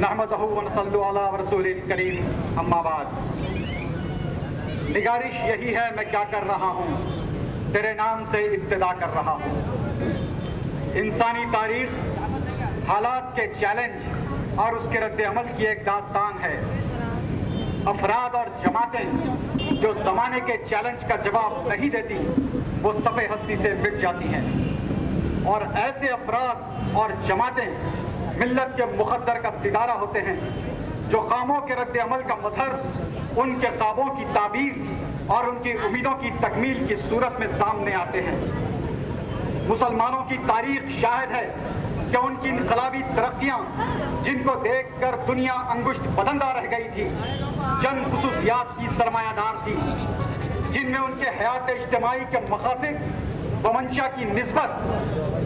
نحمدہ ونصلی علی رسول الکریم اما بعد۔ نگارش یہی ہے میں کیا کر رہا ہوں، تیرے نام سے ابتدا کر رہا ہوں۔ انسانی تاریخ حالات کے چیلنج اور اس کے رد عمل کی ایک داستان ہے۔ افراد اور جماعتیں جو زمانے کے چیلنج کا جواب نہیں دیتی وہ صفحہ ہستی سے مٹ جاتی ہیں، اور ایسے افراد اور جماعتیں ملت کے مقدر کا ستارہ ہوتے ہیں جو قوموں کے رد عمل کا مظہر، ان کے خوابوں کی تعبیر اور ان کی امیدوں کی تکمیل کی صورت میں سامنے آتے ہیں۔ مسلمانوں کی تاریخ شاہد ہے کہ ان کی انقلابی ترقیاں جن کو دیکھ کر دنیا انگشت بدندہ رہ گئی تھی، چند خصوصیات کی سرمایہ دار تھی جن میں ان کے حیات اجتماعی کے مقاصد و منشا کی نسبت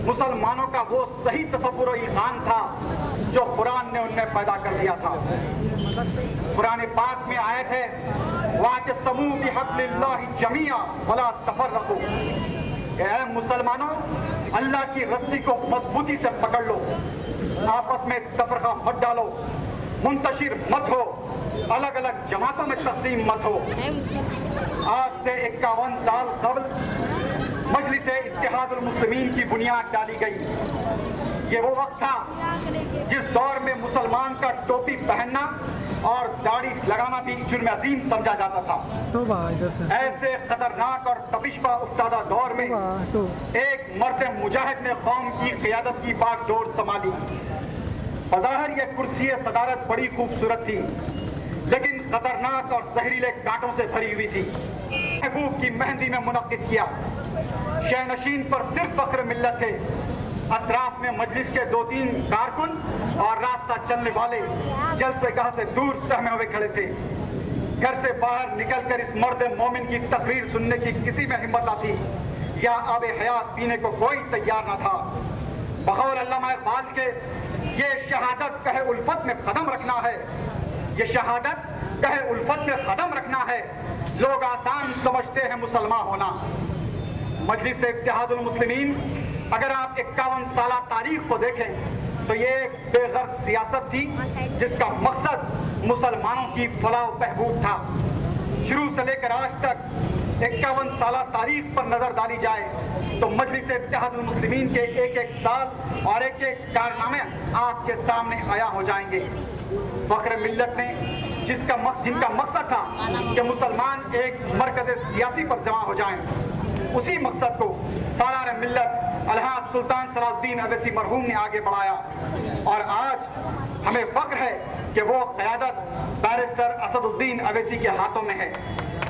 مسلمانوں کا وہ صحیح تصور و ایمان تھا جو قرآن نے ان میں پیدا کر دیا تھا۔ قرآن پاک میں آیت ہے وَاعْتَصِمُوا بِحَبْلِ اللَّهِ جَمِيعًا وَلَا تَفَرَّقُوا، کہ اے مسلمانوں اللہ کی رسی کو مضبوطی سے پکڑ لو، آپس میں تفرقہ مت ڈالو، منتشر مت ہو، الگ الگ جماعتوں میں تقسیم مت ہو۔ آج سے 51 سال قبل مجلس اتحاد المسلمین کی بنیاد ڈالی گئی۔ یہ وہ وقت تھا جس دور میں مسلمان کا ٹوپی پہننا اور داڑھی لگانا بھی جرم عظیم سمجھا جاتا تھا۔ ایسے خطرناک اور تپش پا افتادہ دور میں ایک مرد مجاہد نے قوم کی قیادت کی باغ ڈور سنبھالی۔ بظاہر یہ کرسی صدارت بڑی خوبصورت تھی، لیکن خطرناک اور زہریلے کانٹوں سے بھری ہوئی تھی۔ محبوب کی مہندی میں منعقد کیا۔ شہ نشین پر صرف فخر ملت تھے، اطراف میں مجلس کے 2-3 کارکن اور راستہ چلنے والے جلسے گاہ سے دور سہمے ہوئے کھڑے تھے۔ گھر سے باہر نکل کر اس مرد مومن کی تقریر سننے کی کسی میں ہمت آتی یا آب حیات پینے کو کوئی تیار نہ تھا۔ بقول علامہ اقبال کے یہ شہادت کہے الفت میں قدم رکھنا ہے، یہ شہادت کہے الفت میں قدم رکھنا ہے، لوگ آسان سمجھتے ہیں مسلمان ہونا۔ مجلس اتحاد المسلمین اگر آپ 51 سالہ تاریخ کو دیکھیں تو یہ ایک بے غرض سیاست تھی جس کا مقصد مسلمانوں کی فلاح و بہبود تھا۔ شروع سے لے کر آج تک 51 سالہ تاریخ پر نظر ڈالی جائے تو مجلس اتحاد المسلمین کے ایک ایک سال اور ایک ایک کارنامے آپ کے سامنے عیاں ہو جائیں گے۔ فخر ملت نے جن کا مقصد تھا کہ مسلمان ایک مرکز سیاسی پر جمع ہو جائیں، اسی مقصد کو سالار ملت الحاج سلطان صلاح الدین اویسی مرحوم نے آگے بڑھایا، اور آج ہمیں فخر ہے کہ وہ قیادت بیرسٹر اسد الدین اویسی کے ہاتھوں میں ہے،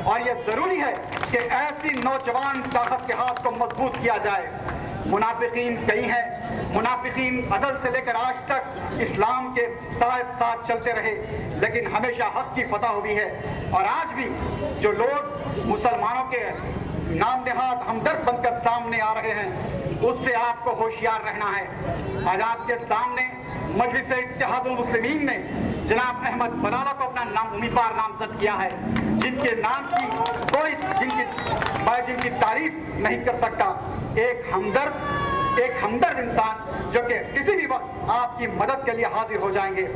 اور یہ ضروری ہے کہ ایسی نوجوان طاقت کے ہاتھ کو مضبوط کیا جائے۔ منافقین کئی ہیں، منافقین ازل سے لے کر آج تک اسلام کے ساتھ چلتے رہے، لیکن ہمیشہ حق کی فتح ہوئی ہے، اور آج بھی جو لوگ مسلمانوں کے نام نہاد ہمدرد بن کر سامنے آ رہے ہیں اس سے آپ کو ہوشیار رہنا ہے۔ آج آپ کے سامنے مجلس اتحاد المسلمین نے جناب احمد بلالہ کو اپنا امیدوار نامزد کیا ہے، جن کے نام کی کوئی جن کی تعریف نہیں کر سکتا۔ ایک ہمدرد انسان جو کہ کسی بھی وقت آپ کی مدد کے لیے حاضر ہو جائیں گے۔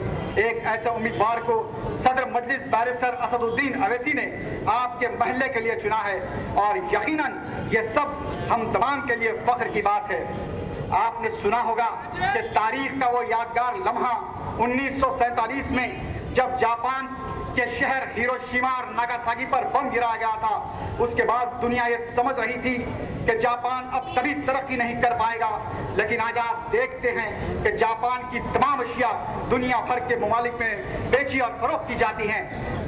ایک ایسے امیدوار کو صدر مجلس بیرسٹر اسد الدین اویسی نے آپ کے محلے کے لیے چنا ہے، اور یقیناً یہ سب ہم تمام کے لیے فخر کی بات ہے۔ آپ نے سنا ہوگا کہ تاریخ کا وہ یادگار لمحہ 1947 میں جب جاپان کے شہر ہیروشیما اور ناگاساکی پر بم گرایا گیا تھا، اس کے بعد دنیا یہ سمجھ رہی تھی کہ جاپان اب کبھی ترقی نہیں کر پائے گا، لیکن آج آپ دیکھتے ہیں کہ جاپان کی تمام اشیاء دنیا بھر کے ممالک میں بیچی اور فروخت کی جاتی ہیں۔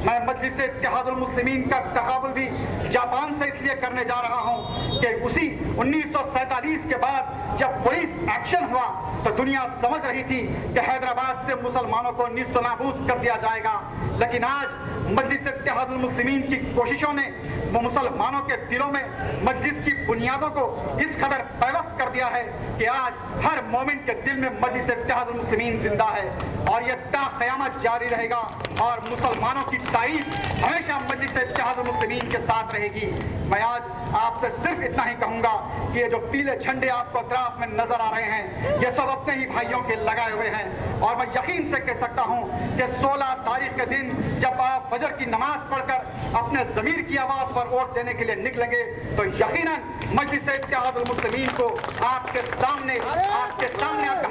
میں مجلس اتحاد المسلمین کا تقابل بھی جاپان سے اس لیے کرنے جا رہا ہوں کہ اسی 1947 کے بعد جب پولیس ایکشن ہوا تو دنیا سمجھ رہی تھی کہ حیدرآباد سے مسلمانوں کو نیست و نابود کر دیا جائے گا, لیکن آج مجلس اتحاد المسلمین کی کوششوں نے وہ مسلمانوں کے دلوں میں مجلس کی بنیادوں کو اس قدر پیوست کر دیا ہے کہ آج ہر مومن کے دل میں مجلس اتحاد المسلمین زندہ ہے, اور یہ تا قیامت جاری رہے گا, اور مسلمانوں کی تائید ہمیشہ مجلس اتحاد المسلمین کے ساتھ رہے گی. میں آج آپ سے صرف اتنا ہی کہوں گا کہ یہ جو پیلے جھنڈے آپ کو اطراف میں نظر آ رہے ہیں یہ سب اپنے ہی بھائیوں کے لگائے ہوئے ہیں, اور میں یقین سے کہہ سکتا ہوں کہ 16 تاریخ کے دن جب آپ فجر کی نماز پڑھ کر اپنے ضمیر کی آواز پر ووٹ دینے کے لیے نکلیں گے تو یقیناً مجلس اتحاد المسلمین کو آپ کے سامنے آپ کا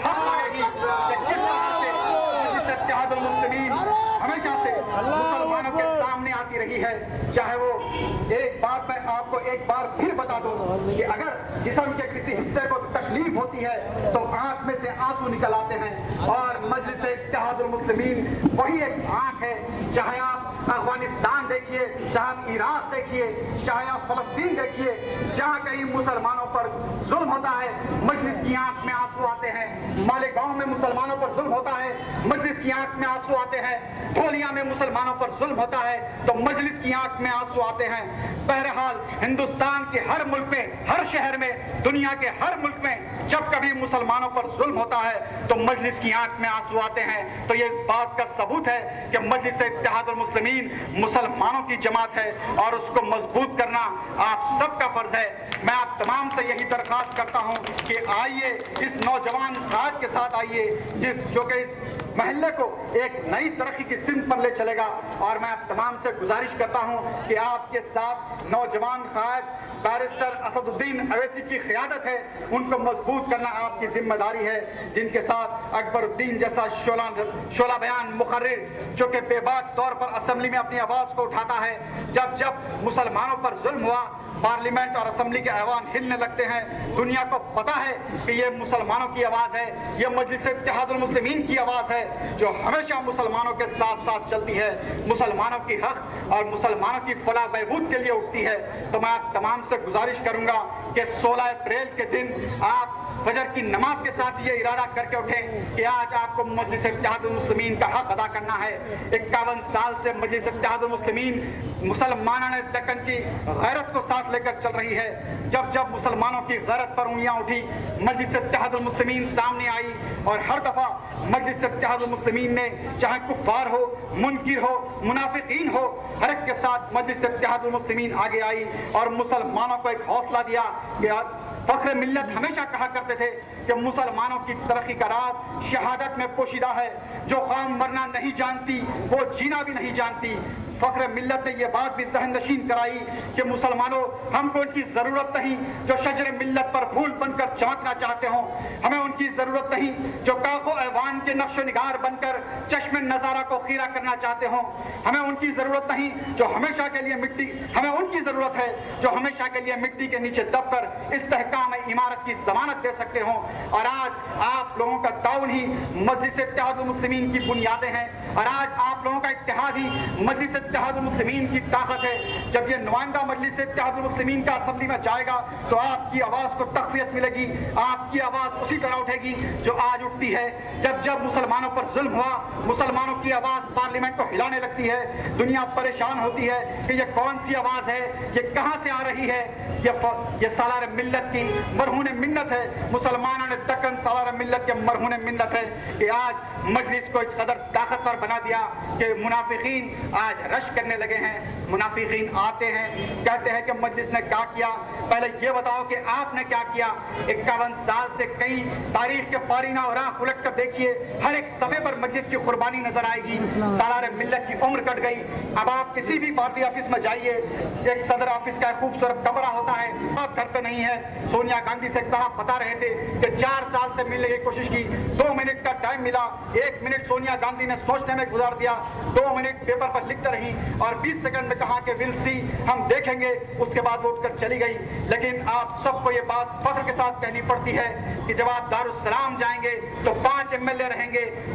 حق مانگے گی کہ کس طرح سے مجلس اتحاد المسلمین ہمیشہ سے مسلمانوں کے سامنے آتی رہی ہے. چاہے وہ ایک بات میں آپ کو ایک بار پھر بتا دوں کہ اگر جسم کے کسی حصے کو تکلیف ہوتی ہے تو آنکھ میں سے آنسو نکل آتے ہیں, اور مجلس اتحاد المسلمین وہی ایک آنکھ ہے. چاہے آپ افغانستان دیکھیے, چاہے آپ عراق دیکھیے, چاہے آپ فلسطین دیکھیے, جہاں کہیں مسلمانوں پر ظلم ہوتا ہے مجلس کی آنکھ میں آنسو آتے ہیں. مالیگاؤں میں مسلمانوں پر ظلم ہوتا ہے مجلس کی آنکھ میں آنسو آتے ہیں. ڈھولیا میں مسلمانوں پر ظلم ہوتا ہے تو مجلس کی آنکھ میں آنسو آتے ہیں. بہرحال ہندوستان کے ہر ملک میں, ہر شہر میں, دنیا کے ہر ملک میں جب کبھی مسلمانوں پر ظلم ہوتا ہے تو مجلس کی آنکھ میں آنسو آتے ہیں. تو یہ اس بات کا ثبوت ہے کہ مجلس اتحاد المسلمین مسلمانوں کی جماعت ہے, اور اس کو مضبوط کرنا آپ سب کا فرض ہے. میں آپ تمام سے یہی درخواست کرتا ہوں کہ آئیے اس نوجوان قائد کے ساتھ آئیے جو کہ اس محلے کو ایک نئی ترقی کی سمت پر لے چلے گا, اور میں آپ تمام سے گزارش کرتا ہوں کہ آپ کے ساتھ نوجوان قائد بیرسٹر اسد الدین اویسی کی قیادت ہے, ان کو مضبوط کرنا آپ کی ذمہ داری ہے, جن کے ساتھ اکبر الدین جیسا شعلہ بیان مقرر جو کہ بے باک طور پر اسمبلی میں اپنی آواز کو اٹھاتا ہے. جب مسلمانوں پر ظلم ہوا پارلیمنٹ اور اسمبلی کے ایوان ہلنے لگتے ہیں. دنیا کو پتا ہے کہ یہ مسلمانوں کی آواز ہے, یہ مجلس اتحاد المسلمین کی آواز ہے جو ہمیشہ مسلمانوں کے ساتھ ساتھ چلتی ہے, مسلمانوں کی حق اور مسلمانوں کی فلاح بہبود کے لیے اٹھتی ہے. تو میں آپ تمام سے گزارش کروں گا کہ 16 اپریل کے دن آپ فجر کی نماز کے ساتھ یہ ارادہ کر کے اٹھیں کہ آج آپ کو مجلس اتحاد المسلمین کا حق ادا کرنا ہے. 51 سال سے مجلس اتحاد المسلمین مسلمانوں نے دکن کی غیرت کو ساتھ لے کر چل رہی ہے. جب مسلمانوں کی غیرت پر انگلیاں اٹھی مجلس اتحاد المسلمین سامنے آئی, اور ہر دفعہ مجلس اتحاد المسلمین نے چاہے کفار ہو, منکر ہو, منافقین ہو, ہر ایک کے ساتھ مجلس اتحاد المسلمین آگے آئی اور مسلمانوں کو ایک حوصلہ دیا کہ فخر ملت ہمیشہ کہا کرتے تھے کہ مسلمانوں کی ترقی کا راز شہادت میں پوشیدہ ہے. جو قوم مرنا نہیں جانتی وہ جینا بھی نہیں جانتی. فخر ملت نے یہ بات بھی ذہن نشین کرائی کہ مسلمانوں ہم کو ان کی ضرورت نہیں جو شجر ملت پر پھول بن کر چمکنا چاہتے ہوں, ہمیں ان کی ضرورت نہیں جو کاخ و ایوان کے نقش و نگار بن کر چشم نظارہ کو خیرہ کرنا چاہتے ہوں, ہمیں ان کی ضرورت نہیں جو ہمیشہ کے لیے ہمیں ان کی ضرورت ہے جو ہمیشہ کے لیے مٹی کے نیچے دب کر استحکام عمارت کی ضمانت دے سکتے ہوں. اور آج آپ لوگوں کا تعاون ہی مجلس اتحاد المسلمین کی بنیادیں ہیں, اور آج آپ لوگوں کا اتحاد ہی مجلس اتحاد المسلمین کی طاقت ہے. جب یہ نمائندہ مجلس اتحاد المسلمین کا اسمبلی میں جائے گا تو آپ کی آواز کو تقویت ملے گی, آپ کی آواز اسی طرح اٹھے گی جو آج اٹھتی ہے. جب مسلمانوں پر ظلم ہوا مسلمانوں کی آواز پارلیمنٹ کو ہلانے لگتی ہے, دنیا پریشان ہوتی ہے کہ یہ کون سی آواز ہے, یہ کہاں سے آ رہی ہے. یہ سالار ملت کی مرہون منت ہے, مسلمانوں نے دکن سالار ملت کے مرہون منت ہے کہ آج مجلس کو اس قدر طاقتور بنا دیا کہ منافقین آج رش کرنے لگے ہیں. منافقین آتے ہیں کہتے ہیں کہ مجلس نے کیا کیا, پہلے یہ بتاؤ کہ آپ نے کیا کیا. 51 سال سے کئی تاریخ کے پارینہ اور آنکھ الٹ کر دیکھیے, ہر ایک صفحے پر مجلس کی قربانی نظر آئے گی. سالار ملت کی عمر کٹ گئی. اب آپ کسی بھی پارٹی آفس میں جائیے, ایک صدر آفس کا خوبصورت کمرہ ہوتا ہے, آپ گھر پہ نہیں ہے. سونیا گاندھی سے صاحب بتا رہے تھے کہ 4 سال سے ملنے کی کوشش کی, 2 منٹ کا ٹائم ملا, 1 منٹ سونیا گاندھی نے سوچنے میں گزار دیا, 2 منٹ پیپر پر لکھتے رہی اور 20 سیکنڈ میں کہا کہ ول سی, ہم دیکھیں گے. اس کے بعد اٹھ کر چلی گئی. لیکن آپ سب کو یہ بات فخر کے ساتھ کہنی پڑتی ہے کہ جب آپ دارالسلام جائیں گے تو 5 MLA رہیں گے,